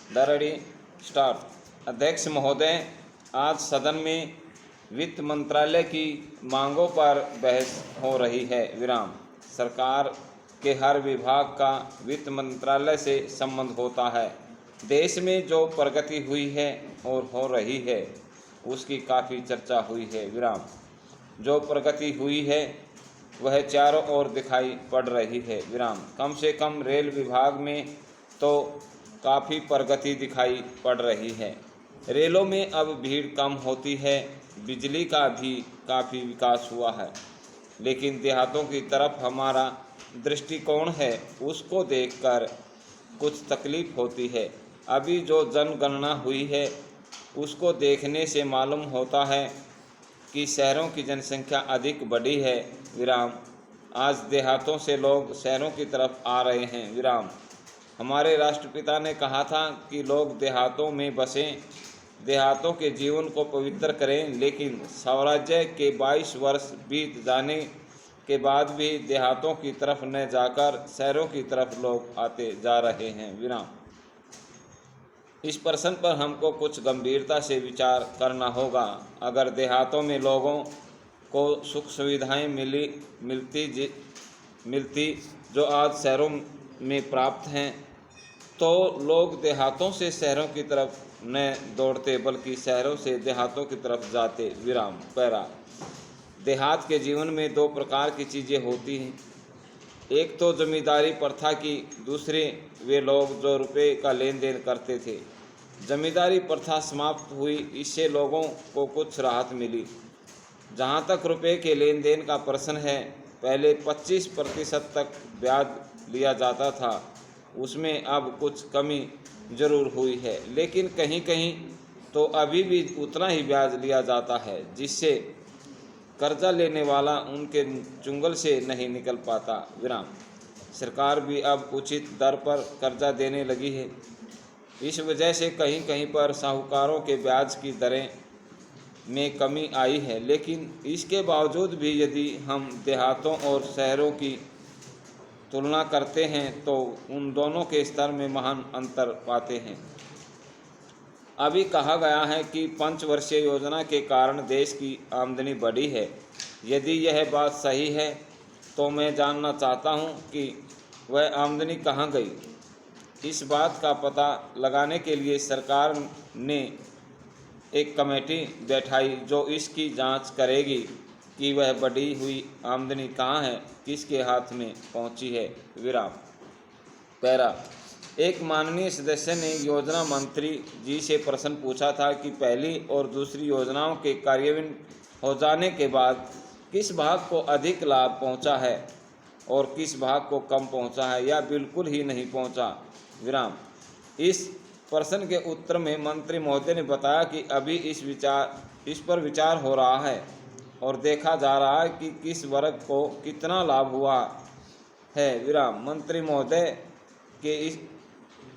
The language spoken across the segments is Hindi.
दरड़ी स्टार्ट। अध्यक्ष महोदय, आज सदन में वित्त मंत्रालय की मांगों पर बहस हो रही है। विराम। सरकार के हर विभाग का वित्त मंत्रालय से संबंध होता है। देश में जो प्रगति हुई है और हो रही है उसकी काफ़ी चर्चा हुई है। विराम। जो प्रगति हुई है वह चारों ओर दिखाई पड़ रही है। विराम। कम से कम रेल विभाग में तो काफ़ी प्रगति दिखाई पड़ रही है। रेलों में अब भीड़ कम होती है। बिजली का भी काफ़ी विकास हुआ है। लेकिन देहातों की तरफ हमारा दृष्टिकोण है उसको देखकर कुछ तकलीफ होती है। अभी जो जनगणना हुई है उसको देखने से मालूम होता है कि शहरों की जनसंख्या अधिक बढ़ी है। विराम। आज देहातों से लोग शहरों की तरफ आ रहे हैं। विराम। हमारे राष्ट्रपिता ने कहा था कि लोग देहातों में बसें, देहातों के जीवन को पवित्र करें। लेकिन स्वराज्य के 22 वर्ष बीत जाने के बाद भी देहातों की तरफ न जाकर शहरों की तरफ लोग आते जा रहे हैं। विराम। इस प्रश्न पर हमको कुछ गंभीरता से विचार करना होगा। अगर देहातों में लोगों को सुख सुविधाएं मिलती जो आज शहरों में प्राप्त हैं, तो लोग देहातों से शहरों की तरफ न दौड़ते बल्कि शहरों से देहातों की तरफ जाते। विराम। पैरा। देहात के जीवन में दो प्रकार की चीज़ें होती हैं। एक तो जमींदारी प्रथा की, दूसरे वे लोग जो रुपये का लेन देन करते थे। जमींदारी प्रथा समाप्त हुई, इससे लोगों को कुछ राहत मिली। जहाँ तक रुपये के लेन देन का प्रश्न है, पहले 25% तक ब्याज लिया जाता था, उसमें अब कुछ कमी जरूर हुई है, लेकिन कहीं कहीं तो अभी भी उतना ही ब्याज लिया जाता है, जिससे कर्जा लेने वाला उनके चुंगल से नहीं निकल पाता। विराम। सरकार भी अब उचित दर पर कर्जा देने लगी है। इस वजह से कहीं कहीं पर साहूकारों के ब्याज की दरें में कमी आई है। लेकिन इसके बावजूद भी यदि हम देहातों और शहरों की तुलना करते हैं तो उन दोनों के स्तर में महान अंतर पाते हैं। अभी कहा गया है कि 5 वर्षीय योजना के कारण देश की आमदनी बढ़ी है। यदि यह बात सही है तो मैं जानना चाहता हूं कि वह आमदनी कहां गई। इस बात का पता लगाने के लिए सरकार ने एक कमेटी बैठाई जो इसकी जांच करेगी कि वह बढ़ी हुई आमदनी कहां है, किसके हाथ में पहुंची है। विराम। पैरा। एक माननीय सदस्य ने योजना मंत्री जी से प्रश्न पूछा था कि पहली और दूसरी योजनाओं के कार्यान्वयन हो जाने के बाद किस भाग को अधिक लाभ पहुंचा है और किस भाग को कम पहुंचा है या बिल्कुल ही नहीं पहुंचा। विराम। इस प्रश्न के उत्तर में मंत्री महोदय ने बताया कि अभी इस पर विचार हो रहा है और देखा जा रहा है कि किस वर्ग को कितना लाभ हुआ है। विराम। मंत्री महोदय के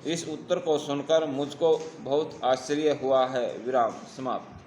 इस उत्तर को सुनकर मुझको बहुत आश्चर्य हुआ है। विराम। समाप्त।